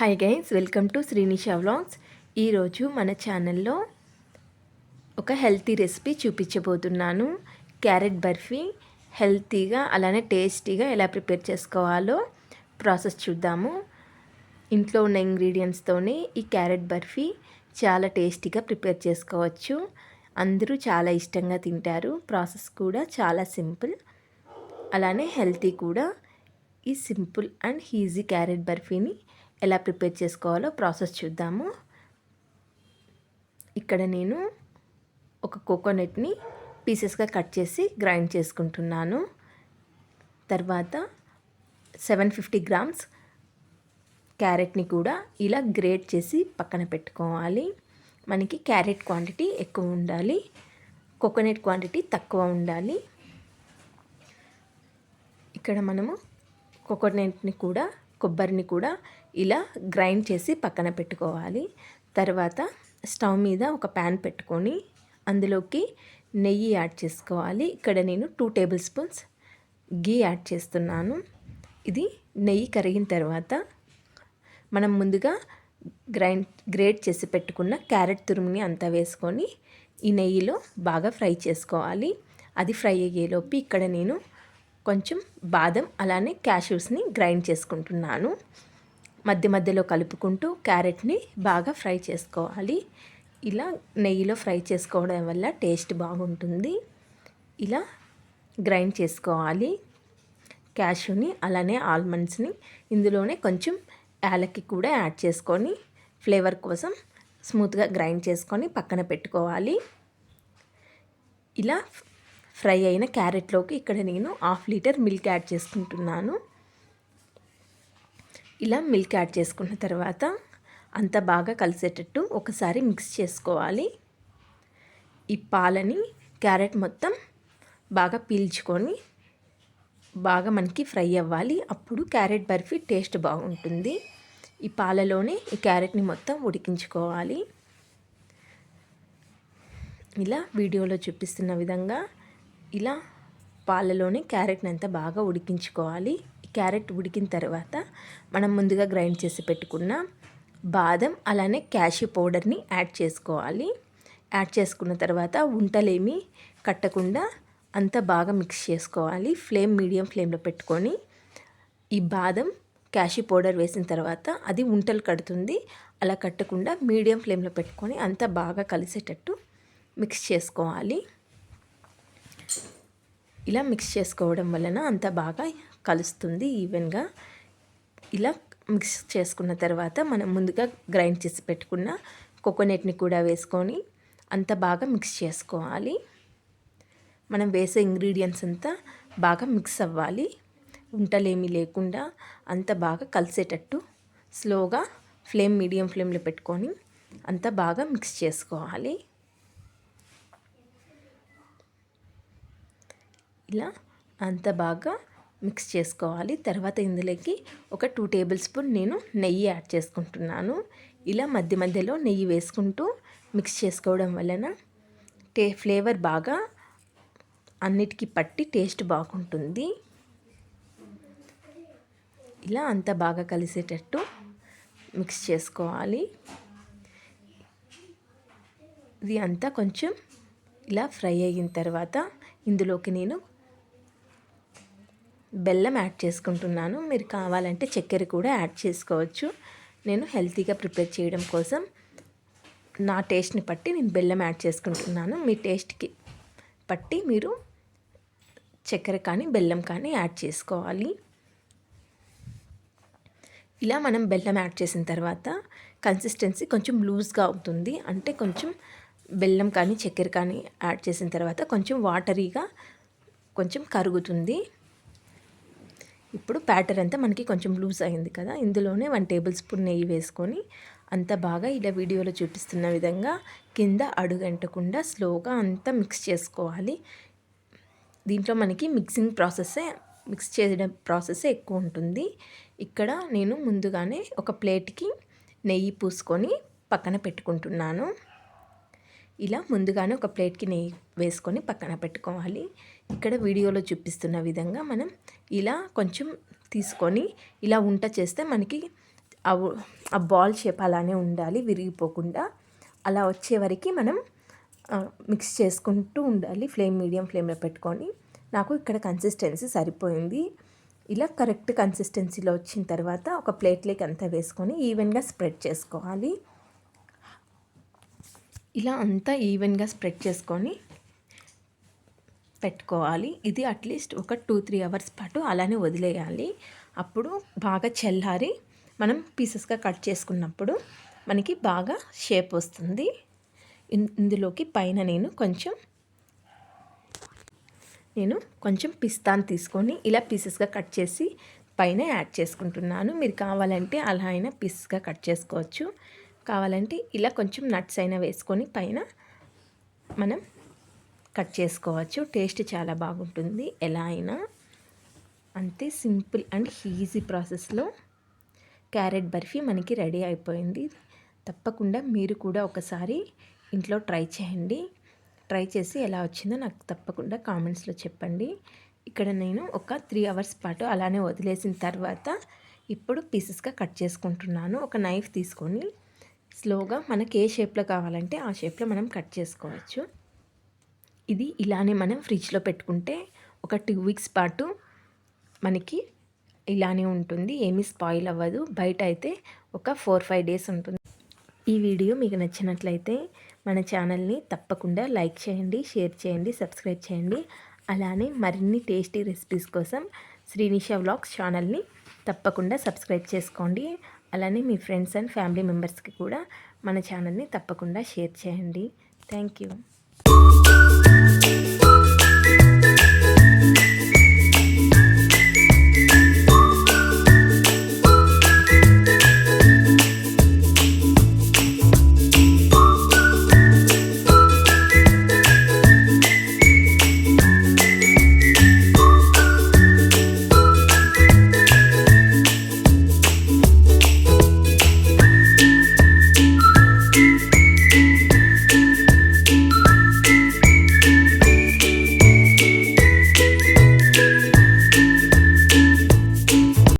Hi guys, welcome to Srinisha vlogs. ఈరోజు మన ఛానల్లో ఒక హెల్తీ రెసిపీ చూపించబోతున్నాను. క్యారెట్ బర్ఫీ హెల్తీగా అలానే టేస్టీగా ఎలా ప్రిపేర్ చేసుకోవాలో ప్రాసెస్ చూద్దాము. ఇంట్లో ఉన్న ఇంగ్రీడియంట్స్తోనే ఈ క్యారెట్ బర్ఫీ చాలా టేస్టీగా ప్రిపేర్ చేసుకోవచ్చు. అందరూ చాలా ఇష్టంగా తింటారు. ప్రాసెస్ కూడా చాలా సింపుల్, అలానే హెల్తీ కూడా. ఈ సింపుల్ అండ్ ఈజీ క్యారెట్ బర్ఫీని ఎలా ప్రిపేర్ చేసుకోవాలో ప్రాసెస్ చూద్దాము. ఇక్కడ నేను ఒక కోకోనట్ని పీసెస్గా కట్ చేసి గ్రైండ్ చేసుకుంటున్నాను. తర్వాత 750 గ్రామ్స్ క్యారెట్ని కూడా ఇలా గ్రేట్ చేసి పక్కన పెట్టుకోవాలి. మనకి క్యారెట్ క్వాంటిటీ ఎక్కువ ఉండాలి, కోకోనట్ క్వాంటిటీ తక్కువ ఉండాలి. ఇక్కడ మనము కోకోనట్ని కూడా కొబ్బరిని కూడా ఇలా గ్రైండ్ చేసి పక్కన పెట్టుకోవాలి. తర్వాత స్టవ్ మీద ఒక ప్యాన్ పెట్టుకొని అందులోకి నెయ్యి యాడ్ చేసుకోవాలి. ఇక్కడ నేను 2 టేబుల్ స్పూన్స్ గీ యాడ్ చేస్తున్నాను. ఇది నెయ్యి కరిగిన తర్వాత మనం ముందుగా గ్రేట్ చేసి పెట్టుకున్న క్యారెట్ తురుముని అంతా వేసుకొని ఈ నెయ్యిలో బాగా ఫ్రై చేసుకోవాలి. అది ఫ్రై అయ్యేలోపు ఇక్కడ నేను కొంచెం బాదం అలానే క్యాష్యూస్ని గ్రైండ్ చేసుకుంటున్నాను. మధ్య మధ్యలో కలుపుకుంటూ క్యారెట్ని బాగా ఫ్రై చేసుకోవాలి. ఇలా నెయ్యిలో ఫ్రై చేసుకోవడం వల్ల టేస్ట్ బాగుంటుంది. ఇలా గ్రైండ్ చేసుకోవాలి క్యాష్యూని అలానే ఆల్మండ్స్ని. ఇందులోనే కొంచెం యాలక్కి కూడా యాడ్ చేసుకొని ఫ్లేవర్ కోసం స్మూత్గా గ్రైండ్ చేసుకొని పక్కన పెట్టుకోవాలి. ఇలా ఫ్రై అయిన క్యారెట్లోకి ఇక్కడ నేను 1/2 లీటర్ మిల్క్ యాడ్ చేసుకుంటున్నాను. ఇలా మిల్క్ యాడ్ చేసుకున్న తర్వాత అంతా బాగా కలిసేటట్టు ఒకసారి మిక్స్ చేసుకోవాలి. ఈ పాలని క్యారెట్ మొత్తం బాగా పీల్చుకొని బాగా మనకి ఫ్రై అవ్వాలి. అప్పుడు క్యారెట్ బర్ఫీ టేస్ట్ బాగుంటుంది. ఈ పాలలోనే ఈ క్యారెట్ని మొత్తం ఉడికించుకోవాలి. ఇలా వీడియోలో చూపిస్తున్న విధంగా ఇలా పాలలోనే క్యారెట్ని అంతా బాగా ఉడికించుకోవాలి. క్యారెట్ ఉడికిన తర్వాత మనం ముందుగా గ్రైండ్ చేసి పెట్టుకున్న బాదం అలానే క్యాష్యూ పౌడర్ని యాడ్ చేసుకోవాలి. యాడ్ చేసుకున్న తర్వాత ఉంటలేమి కట్టకుండా అంతా బాగా మిక్స్ చేసుకోవాలి. మీడియం ఫ్లేమ్లో పెట్టుకొని ఈ బాదం క్యాష్యూ పౌడర్ వేసిన తర్వాత అది ఉంటలు కడుతుంది. అలా కట్టకుండా మీడియం ఫ్లేమ్లో పెట్టుకొని అంతా బాగా కలిసేటట్టు మిక్స్ చేసుకోవాలి. ఇలా మిక్స్ చేసుకోవడం వలన అంత బాగా కలుస్తుంది ఈవెన్గా. ఇలా మిక్స్ చేసుకున్న తర్వాత మనం ముందుగా గ్రైండ్ చేసి పెట్టుకున్న కోకోనట్ని కూడా వేసుకొని అంత బాగా మిక్స్ చేసుకోవాలి. మనం వేసే ఇంగ్రీడియంట్స్ అంతా బాగా మిక్స్ అవ్వాలి. ఉంటలేమీ లేకుండా అంత బాగా కలిసేటట్టు స్లోగా మీడియం ఫ్లేమ్లో పెట్టుకొని అంత బాగా మిక్స్ చేసుకోవాలి. ఇలా అంత బాగా మిక్స్ చేసుకోవాలి. తర్వాత ఇందులోకి ఒక 2 టేబుల్ స్పూన్ నేను నెయ్యి యాడ్ చేసుకుంటున్నాను. ఇలా మధ్య మధ్యలో నెయ్యి వేసుకుంటూ మిక్స్ చేసుకోవడం వలన ఫ్లేవర్ బాగా అన్నిటికీ పట్టి టేస్ట్ బాగుంటుంది. ఇలా అంత బాగా కలిసేటట్టు మిక్స్ చేసుకోవాలి. ఇది అంతా కొంచెం ఇలా ఫ్రై అయిన తర్వాత ఇందులోకి నేను బెల్లం యాడ్ చేసుకుంటున్నాను. మీరు కావాలంటే చక్కెర కూడా యాడ్ చేసుకోవచ్చు. నేను హెల్తీగా ప్రిపేర్ చేయడం కోసం నా టేస్ట్ని బట్టి నేను బెల్లం యాడ్ చేసుకుంటున్నాను. మీ టేస్ట్కి బట్టి మీరు చక్కెర కానీ బెల్లం కానీ యాడ్ చేసుకోవాలి. ఇలా మనం బెల్లం యాడ్ చేసిన తర్వాత కన్సిస్టెన్సీ కొంచెం లూజ్గా అవుతుంది. అంటే కొంచెం బెల్లం కానీ చక్కెర కానీ యాడ్ చేసిన తర్వాత కొంచెం వాటరీగా కొంచెం కరుగుతుంది. ఇప్పుడు బ్యాటర్ అంతా మనకి కొంచెం లూజ్ అయింది కదా, ఇందులోనే 1 టేబుల్ స్పూన్ నెయ్యి వేసుకొని అంత బాగా ఇలా వీడియోలో చూపిస్తున్న విధంగా కింద అడుగంటకుండా స్లోగా అంతా మిక్స్ చేసుకోవాలి. దీంట్లో మనకి మిక్స్ చేయడం ప్రాసెస్ ఎక్కువ ఉంటుంది. ఇక్కడ నేను ముందుగానే ఒక ప్లేట్కి నెయ్యి పూసుకొని పక్కన పెట్టుకుంటున్నాను. ఇలా ముందుగానే ఒక ప్లేట్కి నెయ్యి వేసుకొని పక్కన పెట్టుకోవాలి. ఇక్కడ వీడియోలో చూపిస్తున్న విధంగా మనం ఇలా కొంచెం తీసుకొని ఇలా ఉంట చేస్తే మనకి ఆ బాల్ షేప్ అలానే ఉండాలి, విరిగిపోకుండా. అలా వచ్చే వరకు మనం మిక్స్ చేసుకుంటూ ఉండాలి, మీడియం ఫ్లేమ్లో పెట్టుకొని. నాకు ఇక్కడ కన్సిస్టెన్సీ సరిపోయింది. ఇలా కరెక్ట్ కన్సిస్టెన్సీలో వచ్చిన తర్వాత ఒక ప్లేట్లోకి అంతా వేసుకొని ఈవెన్గా స్ప్రెడ్ చేసుకోవాలి. ఇలా అంతా ఈవెన్గా స్ప్రెడ్ చేసుకొని పెట్టుకోవాలి. ఇది అట్లీస్ట్ ఒక 2-3 అవర్స్ పాటు అలానే వదిలేయాలి. అప్పుడు బాగా చల్లారి మనం పీసెస్గా కట్ చేసుకున్నప్పుడు మనకి బాగా షేప్ వస్తుంది. ఇందులోకి పైన నేను కొంచెం పిస్తాను తీసుకొని ఇలా పీసెస్గా కట్ చేసి పైన యాడ్ చేసుకుంటున్నాను. మీరు కావాలంటే అలా అయినా పీసెస్గా కట్ చేసుకోవచ్చు. కావాలంటే ఇలా కొంచెం నట్స్ అయినా వేసుకొని పైన మనం కట్ చేసుకోవచ్చు. టేస్ట్ చాలా బాగుంటుంది. ఎలా అయినా అంతే సింపుల్ అండ్ ఈజీ ప్రాసెస్లో క్యారెట్ బర్ఫీ మనకి రెడీ అయిపోయింది. తప్పకుండా మీరు కూడా ఒకసారి ఇంట్లో ట్రై చేయండి. ట్రై చేసి ఎలా వచ్చిందో నాకు తప్పకుండా కామెంట్స్లో చెప్పండి. ఇక్కడ నేను ఒక 3 అవర్స్ పాటు అలానే వదిలేసిన తర్వాత ఇప్పుడు పీసెస్గా కట్ చేసుకుంటున్నాను. ఒక నైఫ్ తీసుకొని స్లోగా మనకి ఏ షేప్లో కావాలంటే ఆ షేప్లో మనం కట్ చేసుకోవచ్చు. ఇది ఇలానే మనం ఫ్రిడ్జ్లో పెట్టుకుంటే ఒక 2 వీక్స్ పాటు మనకి ఇలానే ఉంటుంది, ఏమీ స్పాయిల్ అవ్వదు. బయట అయితే ఒక 4-5 డేస్ ఉంటుంది. ఈ వీడియో మీకు నచ్చినట్లయితే మన ఛానల్ని తప్పకుండా లైక్ చేయండి, షేర్ చేయండి, సబ్స్క్రైబ్ చేయండి. అలానే మరిన్ని టేస్టీ రెసిపీస్ కోసం శ్రీనిషా వ్లాగ్స్ ఛానల్ని తప్పకుండా సబ్స్క్రైబ్ చేసుకోండి. అలానే మీ ఫ్రెండ్స్ అండ్ ఫ్యామిలీ మెంబర్స్కి కూడా మన ఛానల్ని తప్పకుండా షేర్ చేయండి. Thank you.